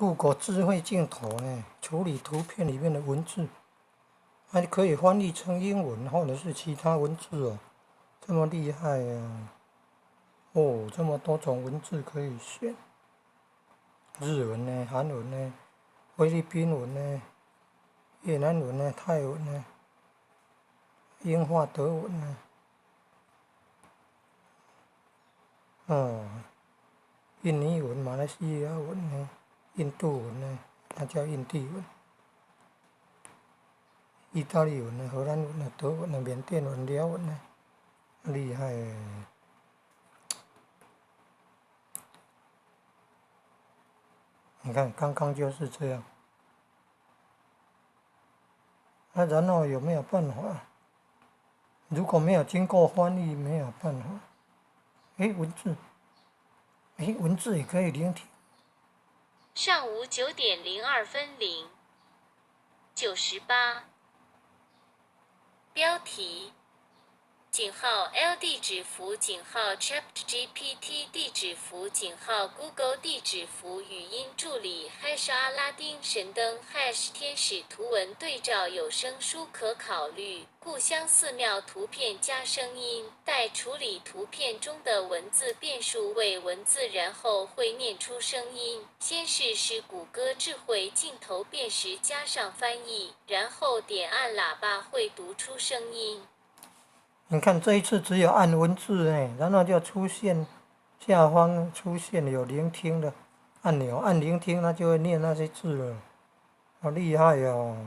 Google 智慧镜头呢，处理图片里面的文字，还可以翻译成英文或者是其他文字哦，这么厉害啊！哦，这么多种文字可以选，日文呢、韩文呢、菲律宾文呢、越南文呢、泰文呢、英法德文呢，哦，印尼文、马来西亚文呢、印度文呢，那叫印地文。意大利文呢、荷兰文呢、德文呢、缅甸文、辽文呢，厉害耶！你看，刚刚就是这样。那然后有没有办法？如果没有经过翻译，没有办法。文字也可以聆听。上午9:0298。标题：“LD ChatGPT Google 语音助理阿拉丁神灯天使图文对照有声书可考虑，故乡寺庙图片加声音，待处理图片中的文字变数为文字，然后会念出声音。先试试谷歌智慧镜头辨识加上翻译，然后点按喇叭会读出声音。”你看这一次只有按文字然后就出现下方出现有聆听的按钮，按聆听它就会念那些字了，好厉害哦！